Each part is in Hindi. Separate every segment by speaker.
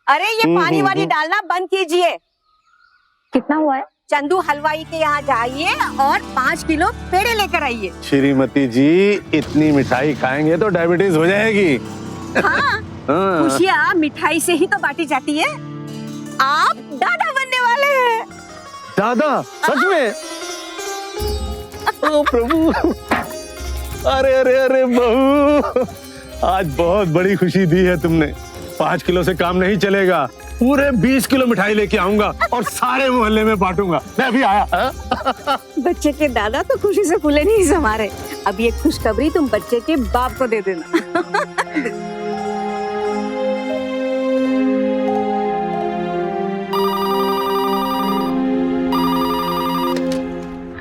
Speaker 1: अरे ये पानी वानी डालना बंद कीजिए।
Speaker 2: कितना हुआ है?
Speaker 1: चंदू हलवाई के यहाँ जाइए और 5 किलो पेड़े लेकर आइए।
Speaker 3: श्रीमती जी, इतनी मिठाई खाएंगे तो डायबिटीज हो जाएगी।
Speaker 1: हाँ, खुशियाँ मिठाई से ही तो बांटी जाती है। आप दादा बनने वाले हैं।
Speaker 3: दादा? सच में? ओ प्रभु, अरे अरे अरे बहू, आज बहुत बड़ी खुशी दी है तुमने। 5 किलो से काम नहीं चलेगा, पूरे 20 किलो मिठाई लेके आऊंगा और सारे मोहल्ले में बांटूंगा। मैं अभी आया।
Speaker 1: बच्चे के दादा तो खुशी से फूले नहीं समा रहे। अब ये खुशखबरी तुम बच्चे के बाप को दे देना।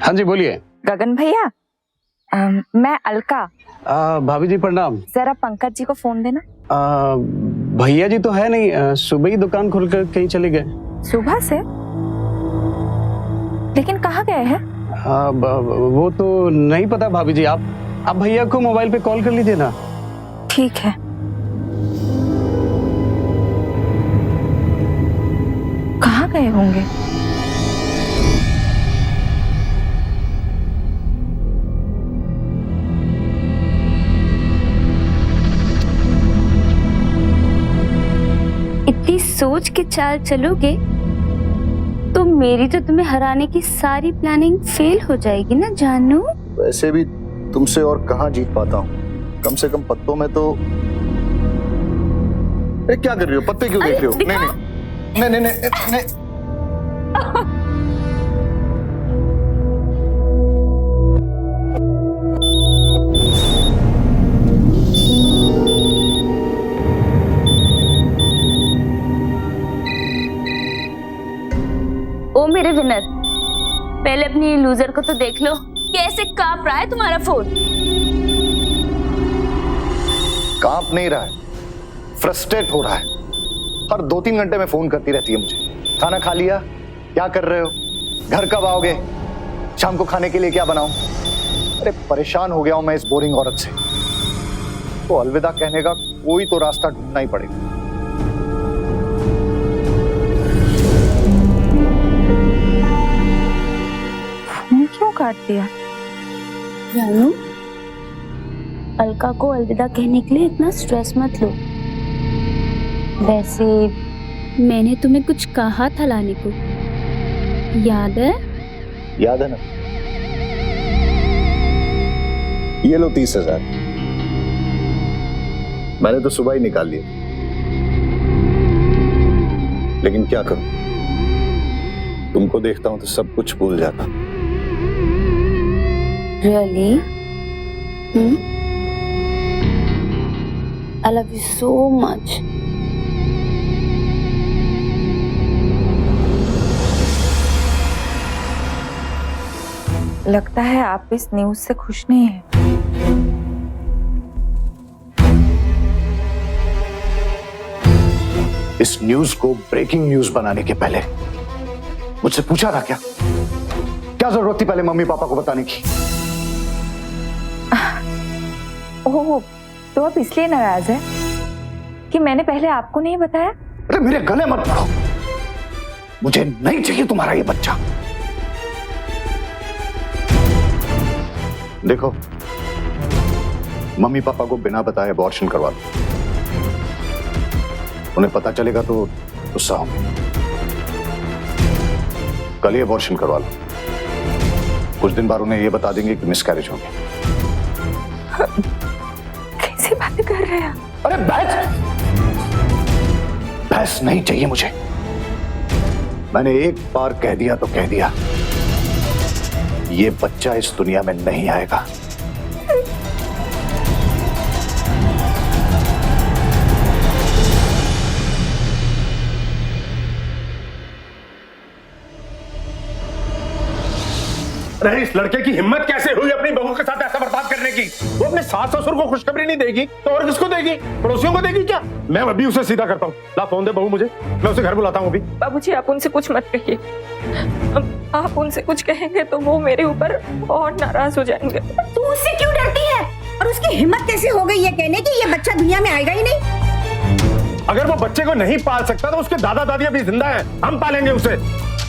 Speaker 4: हाँ जी बोलिए।
Speaker 2: गगन भैया, मैं अलका।
Speaker 4: भाभी जी प्रणाम।
Speaker 2: जरा पंकज जी को फोन देना।
Speaker 4: भैया जी तो है नहीं, सुबह ही दुकान खोल कर कहीं चले गए।
Speaker 2: सुबह से? लेकिन कहाँ गए हैं?
Speaker 4: वो तो नहीं पता भाभी जी। आप भैया को मोबाइल पे कॉल कर लीजिए ना।
Speaker 2: ठीक है। कहाँ गए होंगे?
Speaker 5: इतनी सोच के चाल चलोगे तो मेरी तो तुम्हें हराने की सारी प्लानिंग फेल हो जाएगी ना जानू।
Speaker 6: वैसे भी तुमसे और कहाँ जीत पाता हूँ, कम से कम पत्तों में तो। क्या कर रही हो? पत्ते क्यों देख रही हो? नहीं नहीं नहीं नहीं नहीं, नहीं।
Speaker 5: ओ मेरे विनर, पहले अपनी लूजर को तो देख लो, कैसे कांप रहा है तुम्हारा फोन।
Speaker 6: कांप नहीं रहा है, फ्रस्ट्रेट हो रहा है। हर 2-3 घंटे में फोन करती रहती है मुझे। खाना खा लिया? क्या कर रहे हो? घर कब आओगे? शाम को खाने के लिए क्या बनाऊं? अरे परेशान हो गया हूं मैं इस बोरिंग औरत से। तो अलविदा कहने का कोई तो रास्ता ढूंढना ही पड़ेगा।
Speaker 2: क्यों काट दिया?
Speaker 5: जानू, अलका को अलविदा कहने के लिए इतना स्ट्रेस मत लो। वैसे मैंने तुम्हें कुछ कहा था लाने को, याद है?
Speaker 6: याद है ना? ये लो 30,000। मैंने तो सुबह ही निकाल लिए, लेकिन क्या करूं, तुमको देखता हूं तो सब कुछ भूल जाता।
Speaker 5: Really? I love you so much.
Speaker 2: लगता है आप इस न्यूज़ से खुश नहीं हैं।
Speaker 6: इस न्यूज को ब्रेकिंग न्यूज बनाने के पहले मुझसे पूछा था क्या? क्या जरूरत थी पहले मम्मी पापा को बताने की?
Speaker 2: ओह, तो आप इसलिए नाराज है कि मैंने पहले आपको नहीं बताया?
Speaker 6: अरे मेरे गले मत पड़ो, मुझे नहीं चाहिए तुम्हारा ये बच्चा। देखो, मम्मी पापा को बिना बताए अबॉर्शन करवा दो। उन्हें पता चलेगा तो गुस्सा होंगे। कल ही अबॉर्शन करवा लो। कुछ दिन बाद उन्हें ये बता देंगे कि मिसकैरेज हो गया।
Speaker 2: कैसी बातें कर रहे हैं?
Speaker 6: अरे बहस नहीं चाहिए मुझे। मैंने एक बार कह दिया तो कह दिया, ये बच्चा इस दुनिया में नहीं आएगा।
Speaker 3: अरे इस लड़के की हिम्मत कैसे हुई अपनी बहू के साथ ऐसा बर्ताव करने की? वो अपने सास ससुर को खुशखबरी नहीं देगी तो और किसको देगी? पड़ोसियों को देगी क्या? मैं अभी उसे सीधा करता हूँ। ला फोन दे बहू मुझे, मैं उसे घर बुलाता हूँ अभी।
Speaker 2: बाबूजी, आप उनसे कुछ मत कहिए। आप उनसे कुछ कहेंगे तो वो मेरे ऊपर और नाराज हो जाएंगे।
Speaker 1: तू उससे क्यों डरती है? और उसकी हिम्मत कैसे हो गई ये कहने की ये बच्चा दुनिया में आएगा ही नहीं?
Speaker 3: अगर वो बच्चे को नहीं पाल सकता तो उसके दादा दादी अभी जिंदा हैं, हम पालेंगे उसे।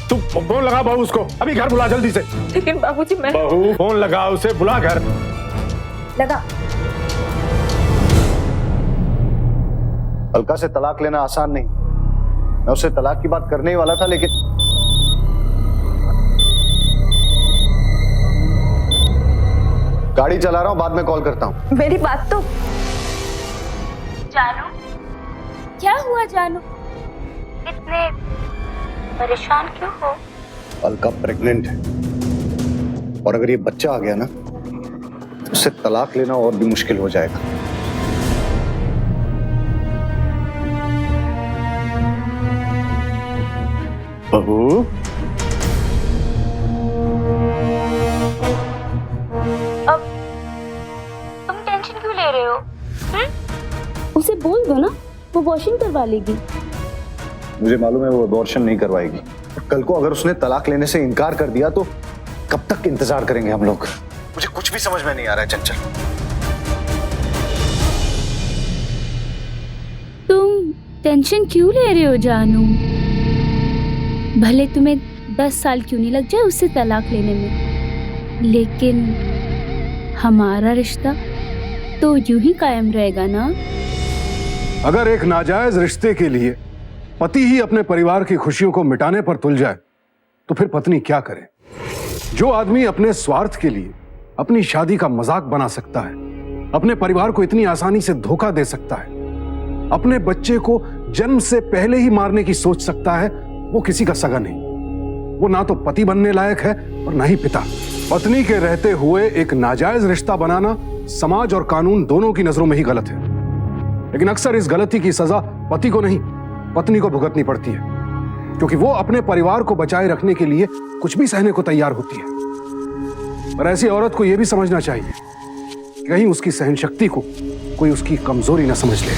Speaker 3: तू फोन लगा बहू उसको, अभी घर बुला जल्दी से।
Speaker 2: लेकिन बाबूजी मैं
Speaker 3: बहू फोन लगा उसे, बुला घर।
Speaker 1: लगा।
Speaker 6: अलका से तलाक लेना आसान नहीं। मैं उससे तलाक की बात करने ही वाला था, लेकिन गाड़ी चला रहा हूं, बाद में कॉल करता हूं।
Speaker 1: मेरी बात तो
Speaker 5: जानू, क्या हुआ जानू? इतने परेशान क्यों हो?
Speaker 6: अलका प्रेग्नेंट है, और अगर ये बच्चा आ गया ना तो उससे तलाक लेना और भी मुश्किल हो जाएगा।
Speaker 3: बहू
Speaker 5: अब तुम टेंशन क्यों ले रहे हो? उसे बोल दो ना, वो वॉशिंग करवा लेगी।
Speaker 6: मुझे मालूम है वो अबॉर्शन नहीं करवाएगी। कल को अगर उसने तलाक लेने से इनकार कर दिया तो कब तक इंतजार करेंगे हम लोग? मुझे कुछ भी समझ में नहीं आ रहा है चंचल।
Speaker 5: तुम टेंशन क्यों ले रहे हो जानू? भले तुम्हें 10 साल क्यों नहीं लग जाए उससे तलाक लेने में, लेकिन हमारा रिश्ता तो यूं ही कायम रहेगा ना।
Speaker 4: अगर एक नाजायज रिश्ते के लिए पति ही अपने परिवार की खुशियों को मिटाने पर तुल जाए तो फिर पत्नी क्या करे? जो आदमी अपने स्वार्थ के लिए अपनी शादी का मजाक बना सकता है, अपने परिवार को इतनी आसानी से धोखा दे सकता है, अपने बच्चे को जन्म से पहले ही मारने की सोच सकता है, वो किसी का सगा नहीं। वो ना तो पति बनने लायक है और ना ही पिता। पत्नी के रहते हुए एक नाजायज रिश्ता बनाना समाज और कानून दोनों की नजरों में ही गलत है, लेकिन अक्सर इस गलती की सजा पति को नहीं पत्नी को भुगतनी पड़ती है, क्योंकि वो अपने परिवार को बचाए रखने के लिए कुछ भी सहने को तैयार होती है। पर ऐसी औरत को यह भी समझना चाहिए कि कहीं उसकी सहन शक्ति को कोई उसकी कमजोरी न समझ ले।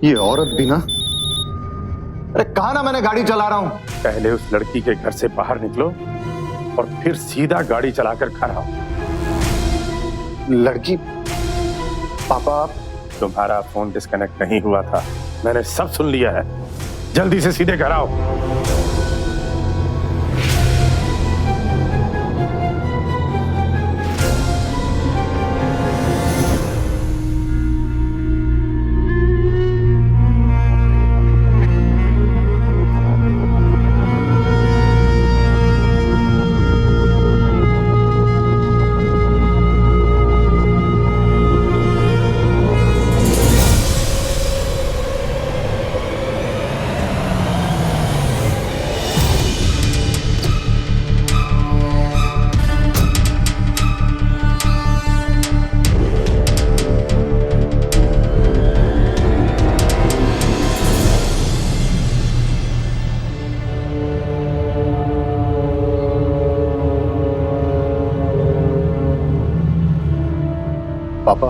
Speaker 6: ये औरत भी ना, अरे कहा ना मैंने गाड़ी चला रहा हूं।
Speaker 3: पहले उस लड़की के घर से बाहर निकलो और फिर सीधा गाड़ी चलाकर घर आओ।
Speaker 6: लड़की? पापा
Speaker 3: तुम्हारा फोन डिस्कनेक्ट नहीं हुआ था, मैंने सब सुन लिया है। जल्दी से सीधे घर आओ।
Speaker 6: पापा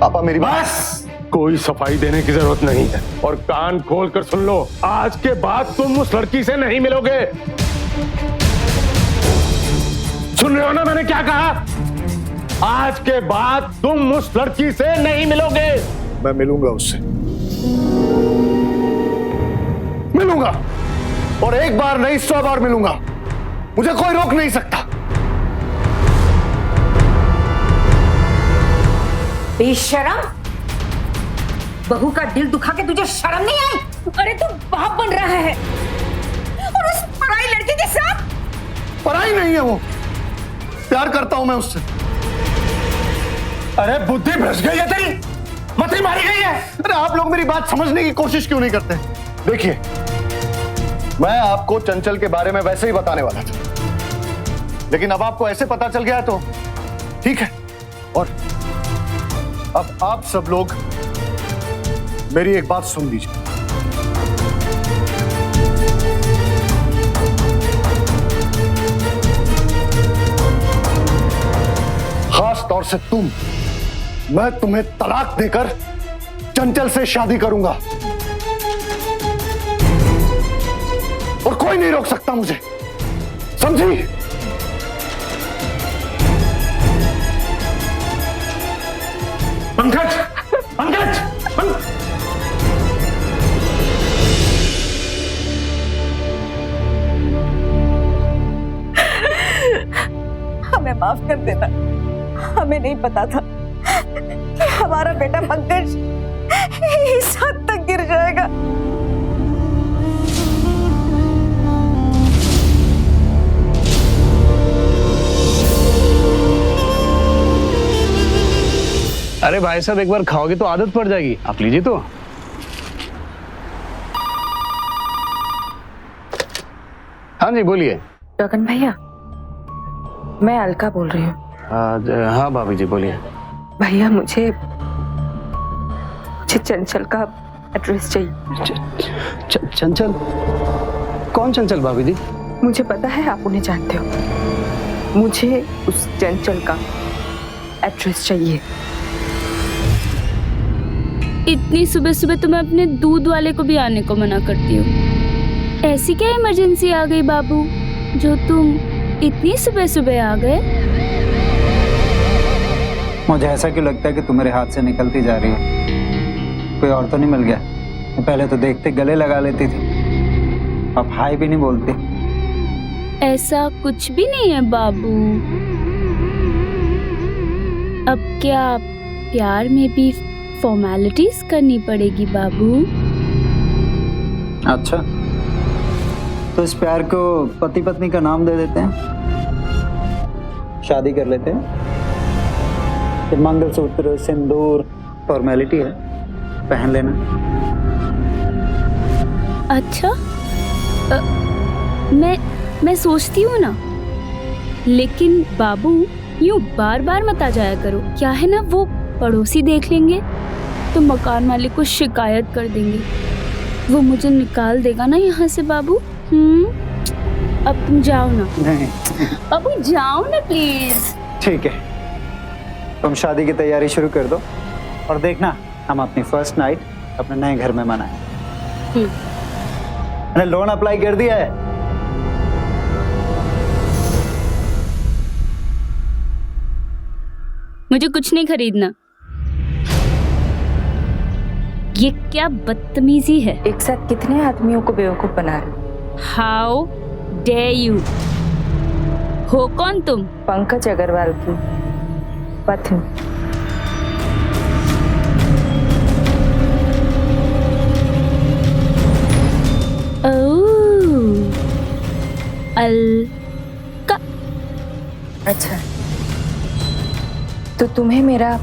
Speaker 6: पापा मेरी
Speaker 3: बस, कोई सफाई देने की जरूरत नहीं है, और कान खोल कर सुन लो, आज के बाद तुम उस लड़की से नहीं मिलोगे। सुन रहे हो ना मैंने क्या कहा? आज के बाद तुम उस लड़की से नहीं मिलोगे।
Speaker 6: मैं मिलूंगा उससे, मिलूंगा, और एक बार नहीं 100 बार मिलूंगा। मुझे कोई रोक नहीं सकता।
Speaker 1: बेशरम, बहू का दिल दुखा के तुझे शर्म नहीं आई? अरे तू बाप बन रहा है और उस पराई लड़की के साथ।
Speaker 6: पराई नहीं है वो, प्यार करता हूं मैं उससे।
Speaker 3: अरे बुद्धि भ्रष्ट गई है तेरी, मती मारी गई है।
Speaker 6: अरे आप लोग मेरी बात समझने की कोशिश क्यों नहीं करते? देखिए, मैं आपको चंचल के बारे में वैसे ही बताने वाला था, लेकिन अब आपको ऐसे पता चल गया तो ठीक है। और अब आप सब लोग मेरी एक बात सुन लीजिए। खास तौर से तुम, मैं तुम्हें तलाक देकर चंचल से शादी करूंगा और कोई नहीं रोक सकता मुझे, समझी?
Speaker 3: पंकज, पंकज,
Speaker 2: हमें माफ कर देना, हमें नहीं पता था कि हमारा बेटा पंकज इस हद तक गिर जाएगा।
Speaker 7: अरे भाई साहब, एक बार खाओगे तो आदत पड़ जाएगी, आप लीजिए तो। हाँ जी बोलिए।
Speaker 2: गगन भैया, मैं अलका बोल रही हूँ।
Speaker 7: हाँ भाभी जी बोलिए।
Speaker 2: भैया मुझे चंचल का एड्रेस चाहिए।
Speaker 7: चंचल? कौन चंचल भाभी जी?
Speaker 2: मुझे पता है आप उन्हें जानते हो, मुझे उस चंचल का एड्रेस चाहिए।
Speaker 5: इतनी सुबह सुबह तो मैं अपने दूध वाले को भी आने को मना करती हूँ। ऐसी क्या इमरजेंसी आ गई बाबू जो तुम इतनी सुबह सुबह आ गए?
Speaker 8: मुझे ऐसा क्यों लगता है कि तुम मेरे हाथ से निकलती जा रही हो? कोई और तो नहीं मिल गया? पहले तो देखते गले लगा लेती थी, अब हाय भी नहीं बोलती।
Speaker 5: ऐसा कुछ भी नहीं है बाबू। अब क्या प्यार में भी फॉर्मेलिटीज करनी पड़ेगी बाबू?
Speaker 8: अच्छा, तो इस प्यार को पति पत्नी का नाम दे देते हैं, शादी कर लेते हैं। फिर मंगलसूत्र, सिंदूर फॉर्मेलिटी है, पहन लेना।
Speaker 5: अच्छा, मैं सोचती हूँ ना, लेकिन बाबू यूं बार बार मत आ जाया करो। क्या है ना, वो पड़ोसी देख लेंगे तो मकान मालिक को शिकायत कर देंगे, वो मुझे निकाल देगा ना यहाँ से बाबू। अब तुम जाओ ना।
Speaker 8: नहीं,
Speaker 5: बाबू जाओ ना प्लीज।
Speaker 8: ठीक है, तुम शादी की तैयारी शुरू कर दो और देखना हम अपनी फर्स्ट नाइट अपने नए घर में मनाएं। मैंने लोन अप्लाई कर दिया है।
Speaker 5: मुझे कुछ नहीं खरीदना। ये क्या बदतमीजी है?
Speaker 2: एक साथ कितने आदमियों को बेवकूफ बना रहे?
Speaker 5: How dare you? हो कौन तुम?
Speaker 2: पंकज अग्रवाल की पत्नी।
Speaker 5: ओह, अलका।
Speaker 2: अच्छा, तो तुम्हें मेरा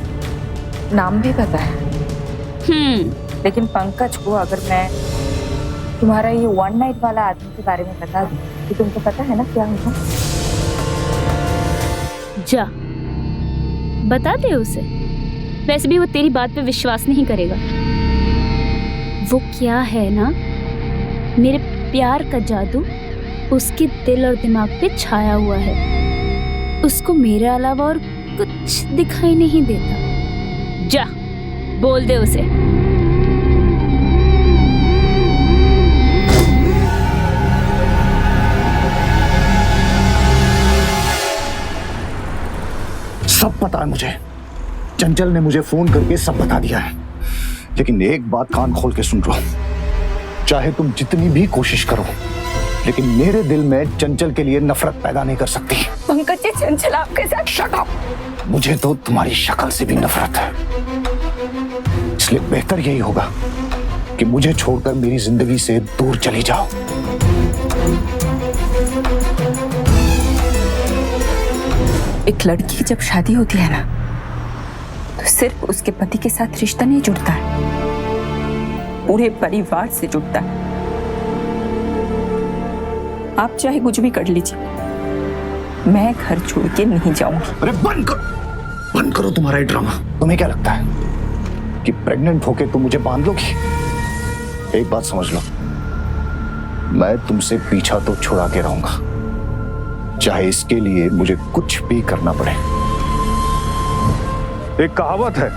Speaker 2: नाम भी पता है? लेकिन पंकज को अगर मैं तुम्हारा ये वन नाइट वाला आदमी के बारे में बता दूं तो तुमको पता है ना क्या होगा?
Speaker 5: जा बता दे उसे। वैसे भी वो तेरी बात पे विश्वास नहीं करेगा। वो क्या है ना, मेरे प्यार का जादू उसके दिल और दिमाग पे छाया हुआ है। उसको मेरे अलावा और कुछ दिखाई नहीं देता। जा बोल दे उसे।
Speaker 6: सब पता है मुझे, चंचल ने मुझे फोन करके सब बता दिया है। लेकिन एक बात कान खोल के सुन लो, चाहे तुम जितनी भी कोशिश करो, लेकिन मेरे दिल में चंचल के लिए नफरत पैदा नहीं कर सकती।
Speaker 2: पंकज जी, चंचल आपके साथ।
Speaker 6: Shut up! मुझे तो तुम्हारी शक्ल से भी नफरत है, इसलिए बेहतर यही होगा कि मुझे छोड़कर मेरी जिंदगी से दूर चली जाओ।
Speaker 2: एक लड़की की जब शादी होती है ना, तो सिर्फ उसके पति के साथ रिश्ता नहीं जुड़ता है, पूरे परिवार से जुड़ता है। आप चाहे कुछ भी कर लीजिए, मैं घर छोड़ के नहीं जाऊंगी।
Speaker 6: अरे बंद करो तुम्हारा ये ड्रामा। तुम्हें क्या लगता है कि प्रेग्नेंट होके तुम मुझे बांध लोगी? एक बात समझ लो, मैं तुमसे पीछा तो छुड़ा के रहूंगा, चाहे इसके लिए मुझे कुछ भी करना पड़े।
Speaker 4: एक कहावत है,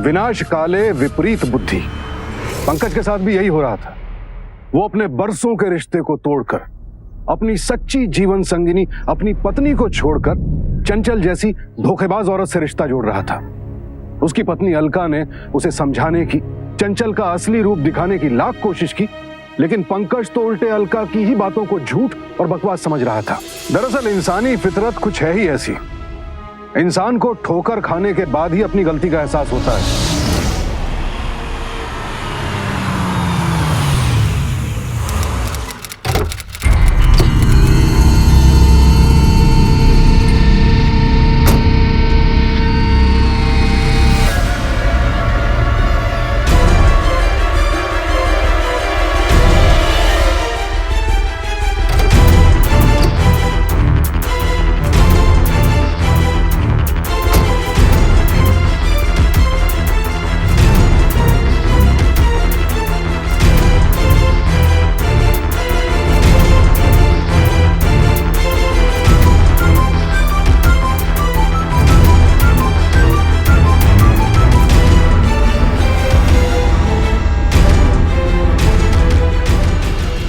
Speaker 4: विनाश काले विपरीत बुद्धि। पंकज के साथ भी यही हो रहा था। वो अपने बरसों के रिश्ते को तोड़कर अपनी सच्ची जीवन संगिनी अपनी पत्नी को छोड़कर चंचल जैसी धोखेबाज औरत से रिश्ता जोड़ रहा था। उसकी पत्नी अलका ने उसे समझाने की, चंचल का असली रूप दिखाने की लाख कोशिश की, लेकिन पंकज तो उल्टे अलका की ही बातों को झूठ और बकवास समझ रहा था। दरअसल इंसानी फितरत कुछ है ही ऐसी, इंसान को ठोकर खाने के बाद ही अपनी गलती का एहसास होता है।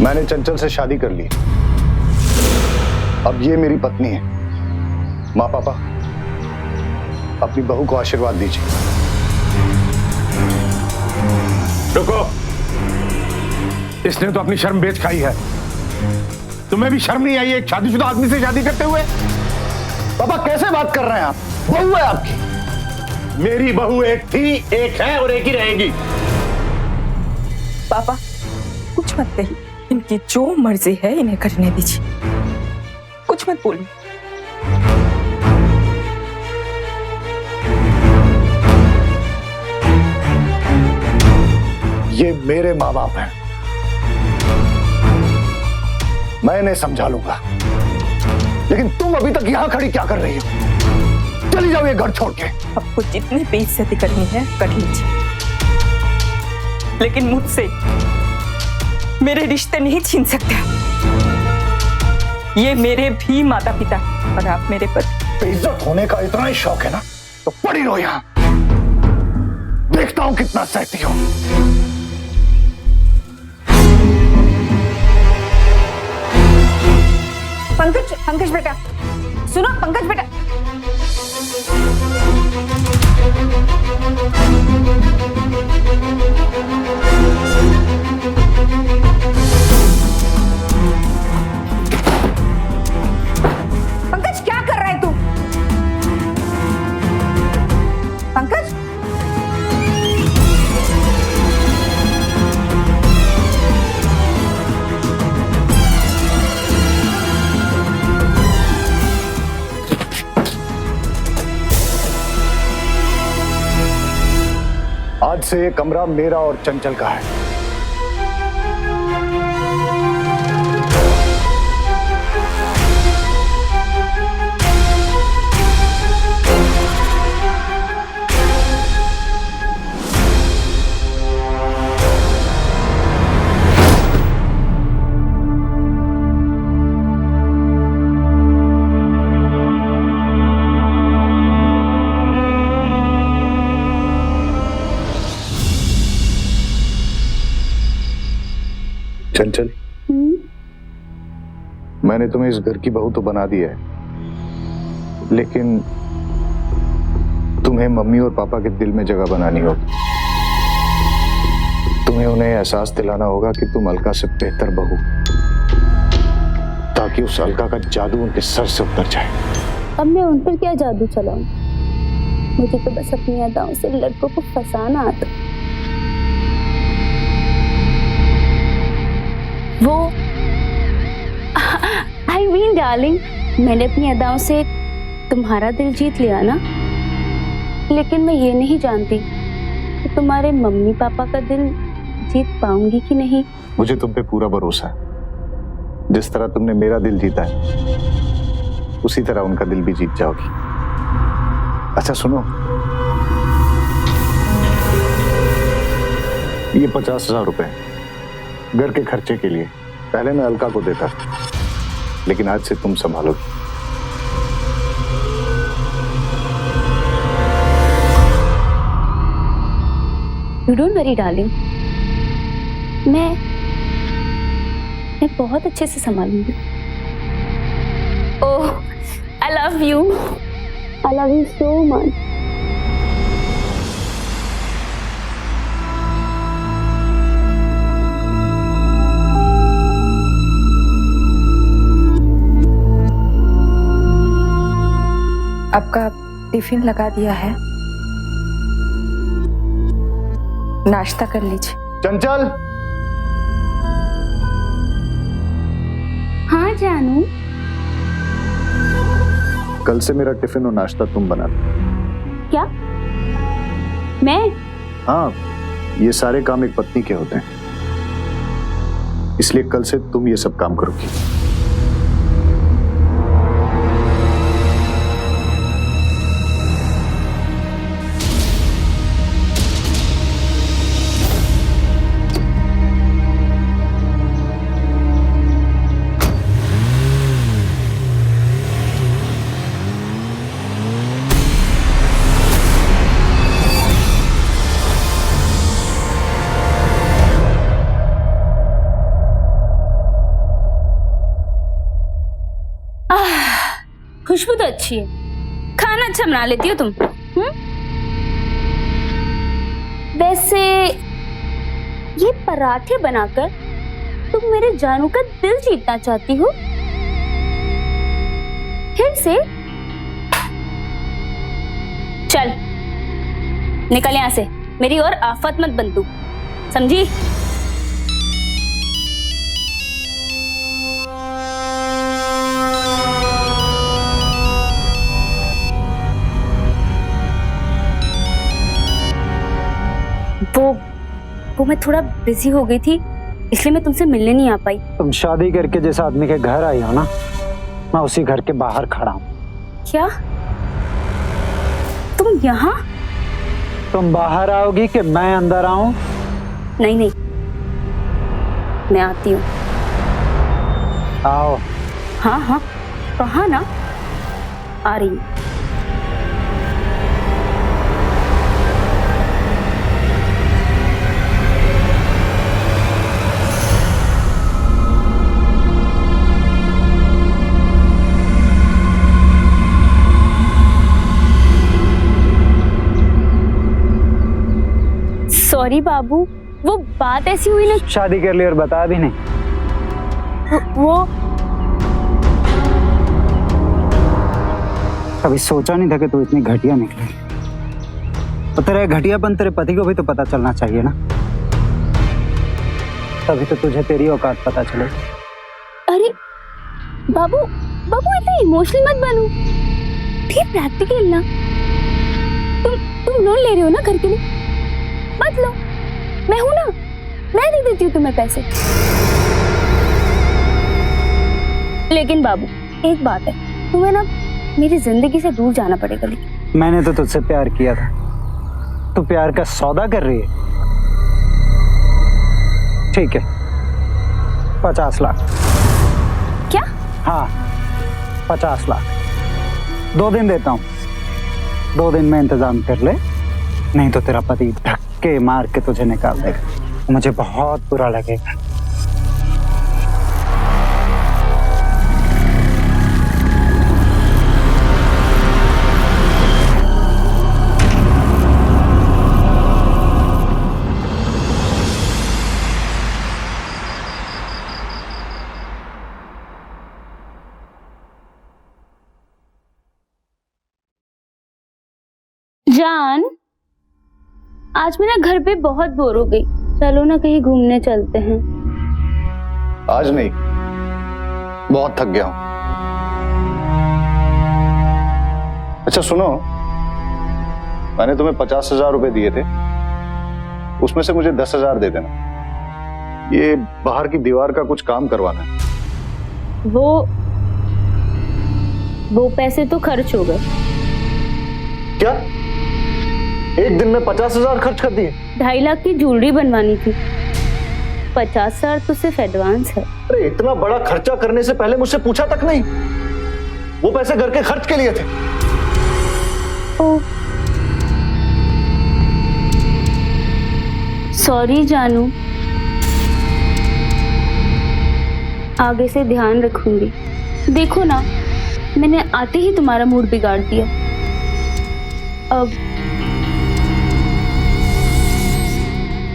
Speaker 6: मैंने चंचल से शादी कर ली, अब ये मेरी पत्नी है। माँ पापा, अपनी बहू को आशीर्वाद दीजिए।
Speaker 3: रुको, इसने तो अपनी शर्म बेच खाई है। तुम्हें भी शर्म नहीं आई एक शादीशुदा आदमी से शादी करते हुए?
Speaker 6: पापा कैसे बात कर रहे हैं आप? बहू है आपकी।
Speaker 3: मेरी बहू एक थी, एक है और एक ही रहेगी।
Speaker 2: पापा कुछ मत कहिए, इनकी जो मर्जी है इन्हें करने दीजिए, कुछ मत बोलिए।
Speaker 6: ये मेरे माँ बाप हैं, मैं इन्हें समझा लूंगा, लेकिन तुम अभी तक यहां खड़ी क्या कर रही हो? चली जाओ ये घर छोड़ के।
Speaker 2: आपको जितनी बेइज्जती करनी है कर लीजिए, लेकिन मुझसे मेरे रिश्ते नहीं छीन सकते। ये मेरे भी माता पिता और आप मेरे पति।
Speaker 6: इज्जत होने का इतना ही शौक है ना, तो पड़ी रहो यहां, देखता हूं कितना सहती हो।
Speaker 1: पंकज, पंकज बेटा सुनो, पंकज बेटा। पंकज क्या कर रहा है तू? पंकज,
Speaker 6: आज से ये कमरा मेरा और चंचल का है। चंचल, मैंने तुम्हें इस घर की बहू तो बना दी है, लेकिन तुम्हें मम्मी और पापा के दिल में जगह बनानी होगी। तुम्हें उन्हें एहसास दिलाना होगा कि तुम अलका से बेहतर बहू, ताकि उस अलका का जादू उनके सर से उतर जाए।
Speaker 5: अब मैं उन पर क्या जादू चलाऊं? मुझे तो बस अपनी अदाओं से लड़कों को फंसाना आता। वो आई मीन डार्लिंग, मैंने अपनी अदाओं से तुम्हारा दिल जीत लिया ना, लेकिन मैं ये नहीं जानती कि तुम्हारे मम्मी पापा का दिल जीत पाऊंगी कि नहीं।
Speaker 6: मुझे तुम पे पूरा भरोसा है। जिस तरह तुमने मेरा दिल जीता है, उसी तरह उनका दिल भी जीत जाओगी। अच्छा सुनो, ये 50,000 रुपए घर के खर्चे के लिए। पहले मैं अलका को देता, लेकिन आज से तुम संभालोगी।
Speaker 5: यू डोंट वरी डार्लिंग, मैं बहुत अच्छे से संभालूंगी। Oh, I love you so much.
Speaker 2: आपका टिफिन लगा दिया है, नाश्ता कर लीजिए।
Speaker 6: चंचल,
Speaker 5: हाँ जानू।
Speaker 6: कल से मेरा टिफिन और नाश्ता तुम बना।
Speaker 5: क्या? मैं?
Speaker 6: हाँ, ये सारे काम एक पत्नी के होते हैं, इसलिए कल से तुम ये सब काम करोगी।
Speaker 5: खुशबू तो अच्छी है, खाना अच्छा बना लेती हो तुम। वैसे ये पराठे बनाकर तुम मेरे जानू का दिल जीतना चाहती हो? फिर से? चल निकल यहां से, मेरी और आफत मत बन तू, समझी? वो मैं थोड़ा बिजी हो गई थी, इसलिए मैं तुमसे मिलने नहीं आ पाई।
Speaker 8: तुम शादी करके जिस आदमी के घर आई हो ना, मैं उसी घर के बाहर खड़ा हूँ।
Speaker 5: क्या? तुम यहाँ?
Speaker 8: तुम बाहर आओगी कि मैं अंदर आऊं?
Speaker 5: नहीं नहीं, मैं आती हूँ।
Speaker 8: आओ।
Speaker 5: हाँ हाँ, कहा ना, आ रही हूँ। सॉरी बाबू, वो बात ऐसी हुई ना।
Speaker 8: शादी कर ली और बता भी नहीं।
Speaker 5: वो
Speaker 8: कभी सोचा नहीं था कि तू इतनी घटिया निकली। और तेरा घटियापन तेरे पति को भी तो पता चलना चाहिए ना, तभी तो तुझे तेरी औकात पता चले।
Speaker 5: अरे बाबू, बाबू इतना इमोशनल मत बनो, ठीक प्रैक्टिकल ना। तुम लोन ले रहे हो ना घर के लिए, मत लो, मैं हूं ना, मैं दे देती हूँ तुम्हें पैसे। लेकिन बाबू एक बात है, तुम्हें ना मेरी जिंदगी से दूर जाना पड़ेगा। लेकिन
Speaker 8: मैंने तो तुझसे प्यार किया था, तू प्यार का सौदा कर रही है। ठीक है, 50 लाख।
Speaker 5: क्या?
Speaker 8: हाँ 50 लाख, 2 दिन देता हूँ, 2 दिन में इंतजाम कर ले, नहीं तो तेरा पति धक्के मार के तुझे निकाल देगा, मुझे बहुत बुरा लगेगा।
Speaker 5: जान, आज मैं ना घर पे बहुत बोर हो गई, चलो ना कहीं घूमने चलते हैं।
Speaker 6: आज नहीं, बहुत थक गया हूं। अच्छा सुनो, मैंने तुम्हें 50,000 रुपए दिए थे, उसमें से मुझे 10,000 दे देना। ये बाहर की दीवार का कुछ काम करवाना है।
Speaker 5: वो पैसे तो खर्च हो गए।
Speaker 6: क्या? एक दिन में 50,000 खर्च कर दिए?
Speaker 5: 2.5 लाख की ज्वेलरी बनवानी थी, 50,000 तो सिर्फ एडवांस है।
Speaker 6: अरे इतना बड़ा खर्चा करने से पहले मुझसे पूछा तक नहीं। वो पैसे घर के खर्च के लिए थे।
Speaker 5: सॉरी जानू, आगे से ध्यान रखूंगी। देखो ना, मैंने आते ही तुम्हारा मूड बिगाड़ दिया। अब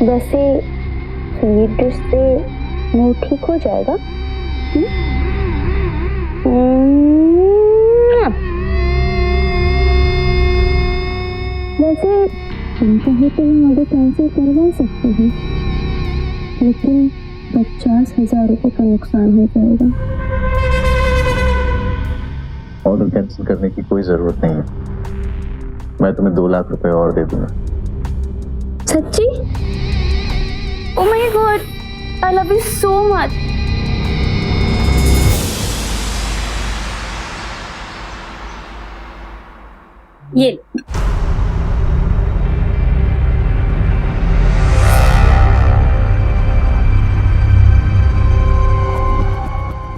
Speaker 5: वैसे स्वीट डिश से मूड ठीक हो जाएगा। वैसे तुम कहे तो हम आगे कैंसिल करवा सकते हैं, लेकिन 50,000 रुपये का नुकसान हो जाएगा।
Speaker 6: ऑर्डर कैंसिल करने की कोई जरूरत नहीं है, मैं तुम्हें 2 लाख रुपए और दे दूंगा।
Speaker 5: सच्ची? Oh my God, I love you so much.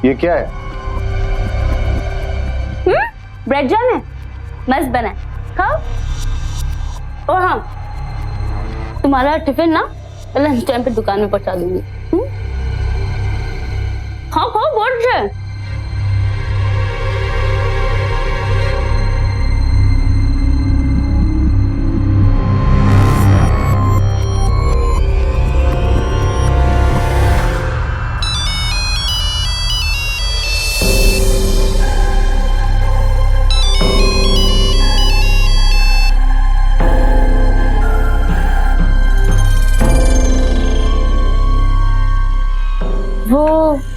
Speaker 5: ये
Speaker 6: क्या है?
Speaker 5: ब्रेड जैम है, मस्त बना है, खाओ। और हाँ, तुम्हारा टिफिन ना लंच टाइम पे दुकान में पहुंचा दूंगी। हाँ खाओ, बहुत अच्छा है।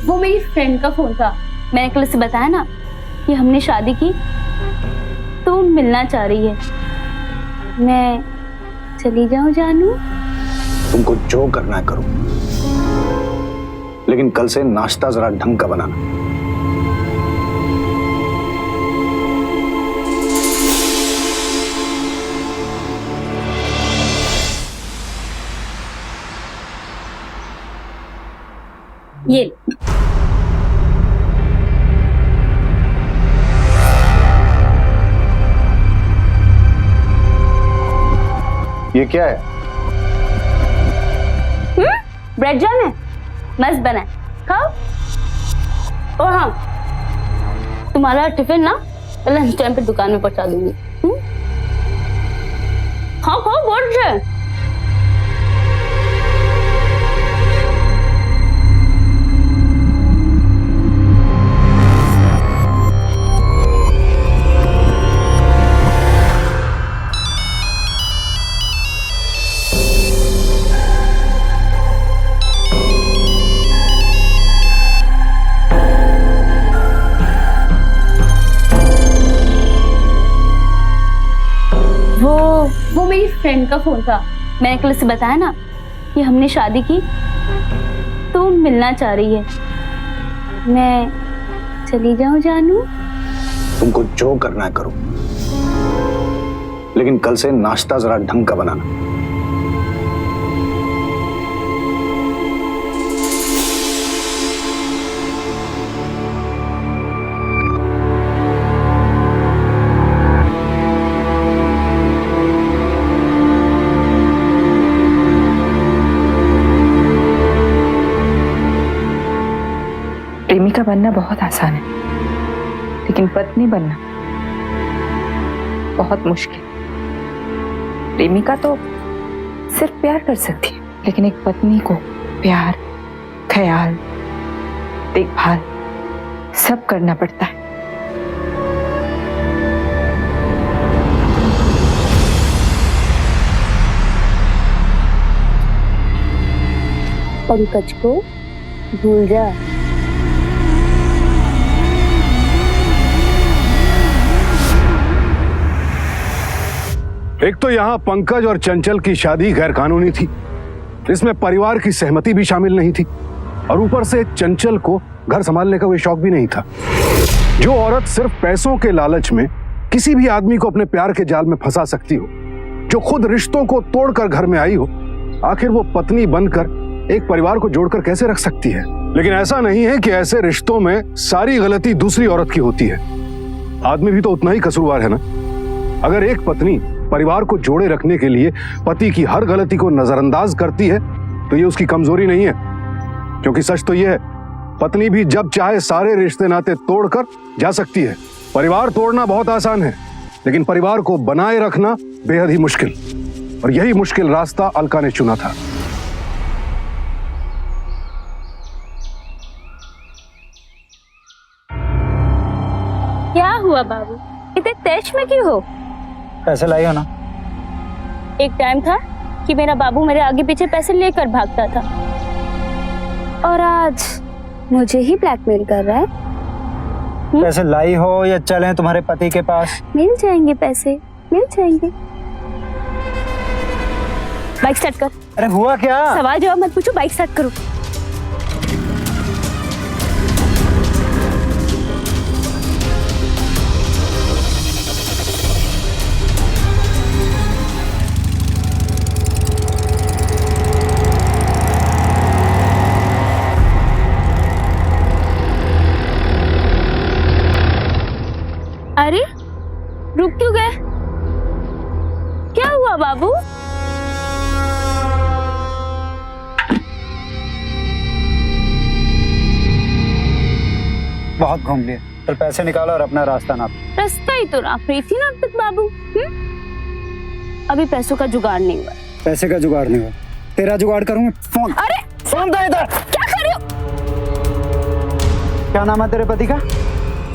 Speaker 5: वो मेरी फ्रेंड का फोन था। मैंने कल से बताया ना कि हमने शादी की, तो मिलना चाह रही है। मैं चली जाऊं जानू?
Speaker 6: तुमको जो करना है करो, लेकिन कल से नाश्ता जरा ढंग का बनाना।
Speaker 5: ये
Speaker 6: क्या है?
Speaker 5: ब्रेड जैम है, मस्त बना है, खाओ। और हाँ, तुम्हारा टिफिन ना लंच टाइम पे दुकान में पहुंचा दूंगी। हाँ खाओ, बहुत अच्छा है। वो मेरी फ्रेंड का फोन था। मैंने कल से बताया ना कि हमने शादी की, तो मिलना चाह रही है। मैं चली जाऊं जानू?
Speaker 6: तुमको जो करना है करो, लेकिन कल से नाश्ता जरा ढंग का बनाना।
Speaker 2: प्रेमिका बनना बहुत आसान है, लेकिन पत्नी बनना बहुत मुश्किल। प्रेमिका तो सिर्फ प्यार कर सकती है, लेकिन एक पत्नी को प्यार, ख्याल, देखभाल सब करना पड़ता है।
Speaker 5: पंकज को भूल जा।
Speaker 4: एक तो यहाँ पंकज और चंचल की शादी गैर कानूनी थी, इसमें परिवार की सहमति भी शामिल नहीं थी, और ऊपर से चंचल को घर संभालने का कोई शौक भी नहीं था। जो औरत सिर्फ पैसों के लालच में किसी भी आदमी को अपने प्यार के जाल में फंसा सकती हो, जो खुद रिश्तों को तोड़कर घर में आई हो, आखिर वो पत्नी बनकर एक परिवार को जोड़कर कैसे रख सकती है? लेकिन ऐसा नहीं है कि ऐसे रिश्तों में सारी गलती दूसरी औरत की होती है। आदमी भी तो उतना ही कसूरवार है ना। अगर एक पत्नी परिवार को जोड़े रखने के लिए पति की हर गलती को नजरअंदाज करती है तो ये उसकी कमजोरी नहीं है, क्योंकि सच तो ये है पत्नी भी जब चाहे सारे रिश्ते नाते तोड़कर जा सकती है। परिवार तोड़ना बहुत आसान है, लेकिन परिवार को बनाए रखना बेहद ही मुश्किल, और यही मुश्किल रास्ता अलका ने चुना था।
Speaker 5: क्या हुआ बाबू, इतने तेज में क्यों हो?
Speaker 8: पैसे लाई हो ना?
Speaker 5: एक टाइम था कि मेरा बाबू मेरे आगे पीछे पैसे लेकर भागता था, और आज मुझे ही ब्लैकमेल कर रहा है।
Speaker 8: पैसे लाई हो या चलें तुम्हारे पति के पास?
Speaker 5: मिल जाएंगे पैसे, मिल जाएंगे। बाइक स्टार्ट कर।
Speaker 8: अरे हुआ क्या?
Speaker 5: सवाल जवाब मत पूछो, बाइक स्टार्ट करो। अरे रुक क्यों गए? क्या हुआ बाबू?
Speaker 8: बहुत घूम लिए, पर पैसे निकालो और अपना रास्ता नाप।
Speaker 5: रास्ता ही तो नाप रही थी ना अब तक बाबू। अभी पैसों का जुगाड़ नहीं हुआ।
Speaker 8: पैसे का जुगाड़ नहीं हुआ, तेरा जुगाड़ करूंगा। फोन,
Speaker 5: अरे
Speaker 8: फोन दे इधर।
Speaker 5: क्या कर रहे हो?
Speaker 8: क्या नाम है तेरे पति का?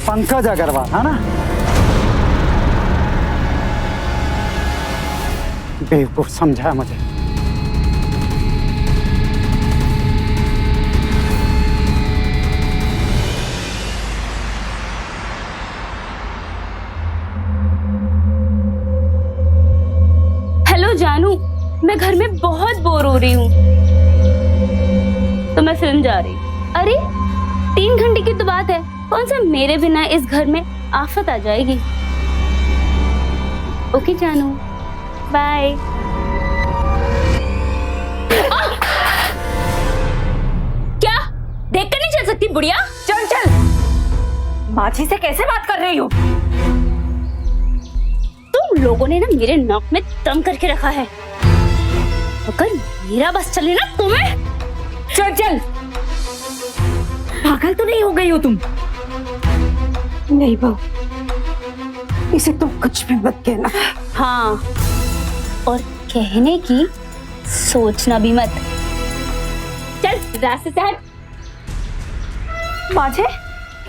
Speaker 8: पंकज अग्रवाल, है ना? बेवकूफ समझा मुझे।
Speaker 5: हेलो जानू, मैं घर में बहुत बोर हो रही हूँ, तो मैं फिल्म जा रही हूँ। अरे 3 घंटे की तो बात है, कौन सा मेरे बिना इस घर में आफत आ जाएगी। ओके जानू, बाय। क्या देख कर नहीं चल सकती बुढ़िया?
Speaker 1: चल चल, माझी से कैसे बात कर रही हो?
Speaker 5: तुम लोगों ने ना मेरे नाक में दम करके रखा है, अगर मेरा बस चले ना तुम्हें।
Speaker 1: चल चल, पागल तो नहीं हो गई हो तुम? नहीं बहू, इसे तुम कुछ भी मत कहना।
Speaker 5: हाँ, और कहने की सोचना भी मत। चल रास्ते से हट।
Speaker 1: माझे,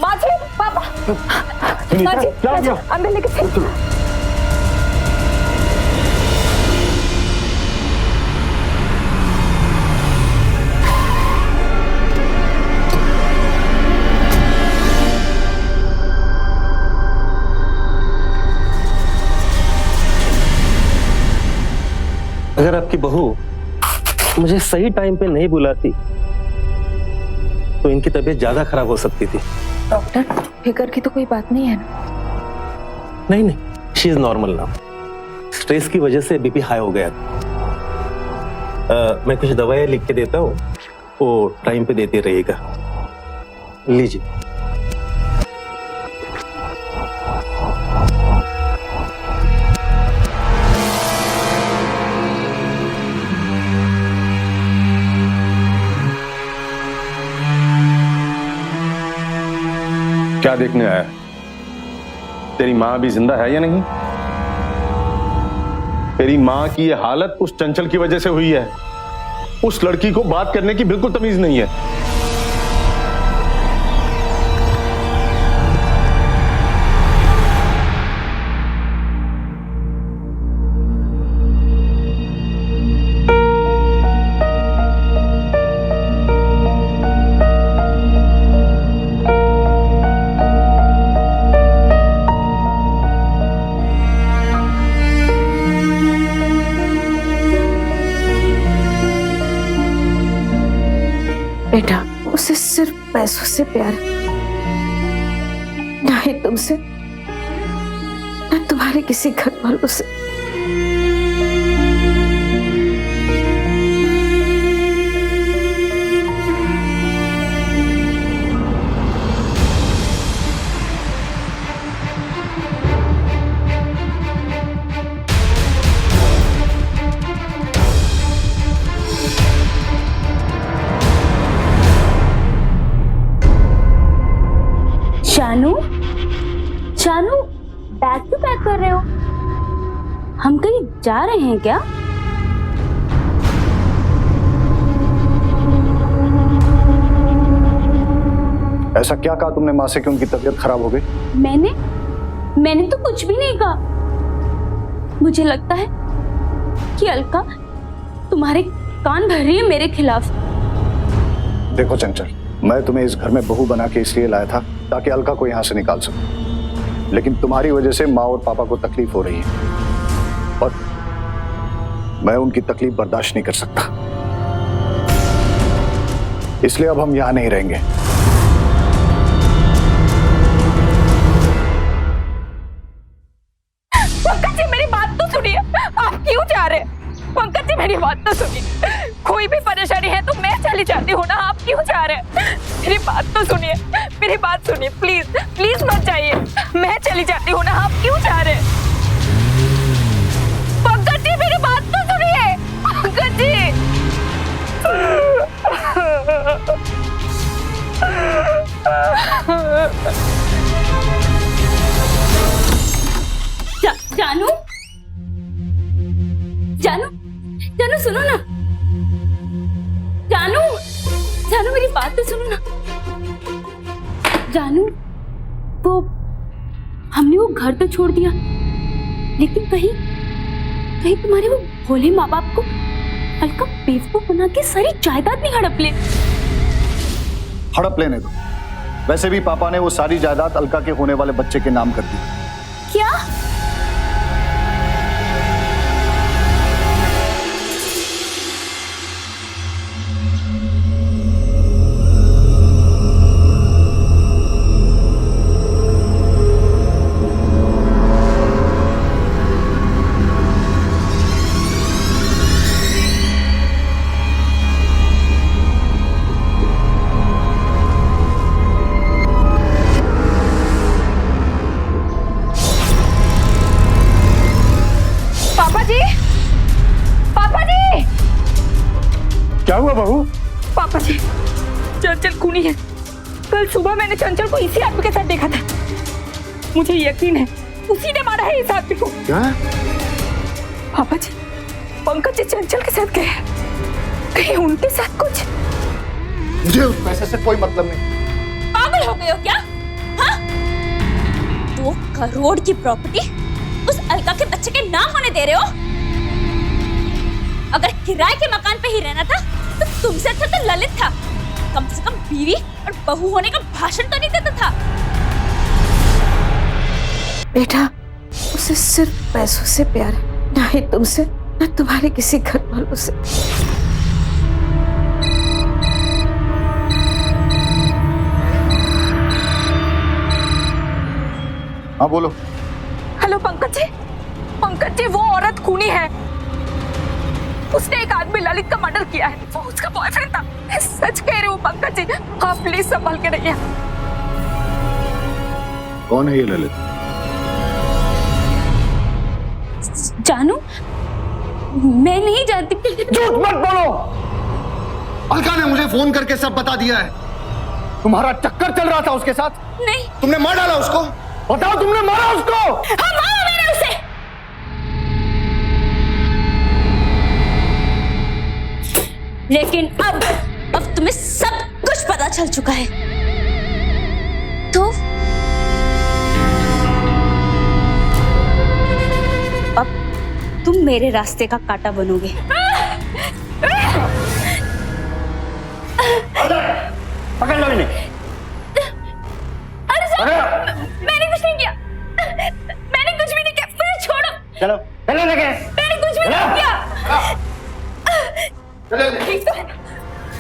Speaker 1: माझे, पापा, माझे, अंदर लेके चल।
Speaker 9: अगर आपकी बहू मुझे सही टाइम पे नहीं बुलाती तो इनकी तबीयत ज्यादा खराब हो सकती थी।
Speaker 2: डॉक्टर, फिकर की तो कोई बात नहीं है ना?
Speaker 9: नहीं, she is normal now. Stress की वजह से बीपी हाई हो गया। मैं कुछ दवाएं लिख के देता हूँ, वो टाइम पे देते रहिएगा। लीजिए।
Speaker 3: क्या देखने आया? तेरी माँ भी जिंदा है या नहीं? तेरी माँ की ये हालत उस चंचल की वजह से हुई है। उस लड़की को बात करने की बिल्कुल तमीज नहीं है।
Speaker 1: बेटा, उसे सिर्फ पैसों से प्यार, ना ही तुमसे, ना तुम्हारे किसी घर वालों से।
Speaker 5: जानू, जानू, बैग क्यों पैक कर रहे हो? हम कहीं जा रहे हैं क्या?
Speaker 6: ऐसा क्या कहा तुमने माँ से कि उनकी तबीयत खराब हो गई?
Speaker 5: मैंने तो कुछ भी नहीं कहा। मुझे लगता है कि अलका तुम्हारे कान भर रही है मेरे खिलाफ।
Speaker 6: देखो चंचल, मैं तुम्हें इस घर में बहू बना के इसलिए लाया था ताकि अलका को यहाँ से निकाल सकूं, लेकिन तुम्हारी वजह से माँ और पापा को तकलीफ हो रही है और मैं उनकी तकलीफ बर्दाश्त नहीं कर सकता, इसलिए अब हम यहाँ नहीं रहेंगे।
Speaker 1: पंकज जी मेरी बात तो सुनिए, आप क्यों जा रहे हैं? पंकज जी मेरी बात तो सुनिए, कोई भी परेशानी है तो मैं चली जाती हूँ ना, आप क्यों जा रहे हैं? मेरी बात तो सुनिए, मेरी बात सुनिए, प्लीज प्लीज मत जाइए, मैं चली जाती हूँ ना, आप क्यों जा रहे हैं? पंकज जी मेरी बात तो सुनिए, पंकज जी।
Speaker 5: जानू, जानू, जानू सुनो ना, जानू, जानू मेरी बात तो सुनो ना। जानू, वो हमने वो घर तो छोड़ दिया, लेकिन कहीं कहीं तुम्हारे वो भोले माँ बाप को अलका बेवकूफ बना के सारी जायदाद नहीं हड़प ले।
Speaker 6: हड़प लेने दो, वैसे भी पापा ने वो सारी जायदाद अलका के होने वाले बच्चे के नाम कर दी।
Speaker 5: क्या?
Speaker 3: क्या हुआ बहू?
Speaker 1: पापा जी, चंचल खूनी है। कल सुबह मैंने चंचल को इसी आदमी के साथ देखा था। मुझे यकीन है उसी ने मारा है इस आदमी को।
Speaker 3: क्या?
Speaker 1: पापा जी, पंकज जी चंचल के साथ गए, कहीं उनके साथ कुछ?
Speaker 6: मुझे उस पैसे से कोई मतलब नहीं।
Speaker 5: पागल हो गए हो क्या? हाँ? 2 करोड़ की प्रॉपर्टी उस अलका के बच्चे के नाम होने दे रहे हो? अगर किराए के मकान पे ही रहना था तो तुमसे अच्छा तो ललित था, कम से कम बीवी और बहू होने का भाषण तो नहीं देता था।
Speaker 1: बेटा, उसे सिर्फ पैसों से प्यार है, ना ही तुमसे, ना तुम्हारे किसी घर वालों से।
Speaker 6: हाँ बोलो।
Speaker 1: हेलो पंकज जी, पंकज जी वो औरत खूनी है। उसने एक आदमी ललित का मर्डर किया है, वो उसका बॉयफ्रेंड था। मैं सच कह रही हूँ पंकज जी, आप प्लीज संभल के रहिए।
Speaker 6: कौन है ये ललित?
Speaker 5: जानू, मैं नहीं जानती।
Speaker 6: झूठ मत बोलो, अलका ने मुझे फोन करके सब बता दिया है। तुम्हारा चक्कर चल रहा था उसके साथ।
Speaker 5: नहीं,
Speaker 6: तुमने मार डाला उसको। बताओ, तुमने मारा उसको?
Speaker 5: हाँ, मारा मैंने उसे। लेकिन अब तुम्हें सब कुछ पता चल चुका है, तो अब तुम मेरे रास्ते का कांटा बनोगे।
Speaker 9: पकड़ लो इन्हें।
Speaker 5: अरे साहब, मैंने कुछ नहीं किया, मैंने कुछ भी नहीं किया, प्लीज छोड़ो।
Speaker 9: चलो चलो लेके।
Speaker 5: मैंने कुछ भी नहीं किया।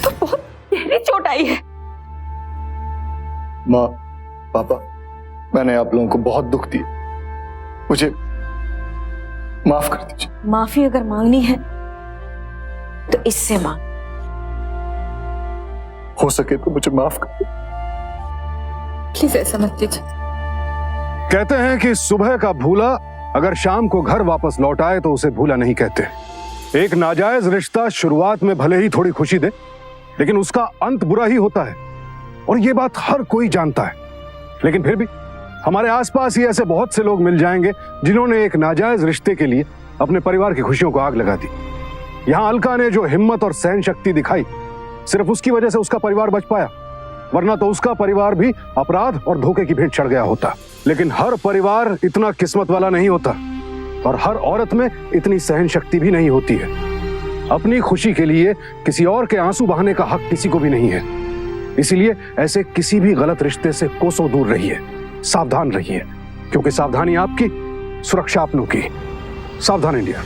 Speaker 1: तो बहुत गहरी चोट आई है।
Speaker 6: माँ, पापा, मैंने आप लोगों को बहुत दुख दिया, मुझे माफ कर दीजिए।
Speaker 1: माफी अगर मांगनी है तो इससे मांग।
Speaker 6: हो सके तो मुझे माफ कर दो।
Speaker 1: प्लीज ऐसा मत कीजिए।
Speaker 4: कहते हैं कि सुबह का भूला अगर शाम को घर वापस लौट आए तो उसे भूला नहीं कहते। एक नाजायज रिश्ता शुरुआत में भले ही थोड़ी खुशी दे, लेकिन उसका अंत बुरा ही होता है, और ये बात हर कोई जानता है। लेकिन फिर भी हमारे आसपास ही ऐसे बहुत से लोग मिल जाएंगे जिन्होंने एक नाजायज रिश्ते के लिए अपने परिवार की खुशियों को आग लगा दी। यहां अलका ने जो हिम्मत और सहन शक्ति दिखाई, सिर्फ उसकी वजह से उसका परिवार बच पाया, वरना तो उसका परिवार भी अपराध और धोखे की भेंट चढ़ गया होता। लेकिन हर परिवार इतना किस्मत वाला नहीं होता और हर औरत में इतनी सहन शक्ति भी नहीं होती है। अपनी खुशी के लिए किसी और के आंसू बहाने का हक किसी को भी नहीं है। इसीलिए ऐसे किसी भी गलत रिश्ते से कोसों दूर रहिए, सावधान रहिए, क्योंकि सावधानी आपकी, सुरक्षा अपनों की। सावधान इंडिया।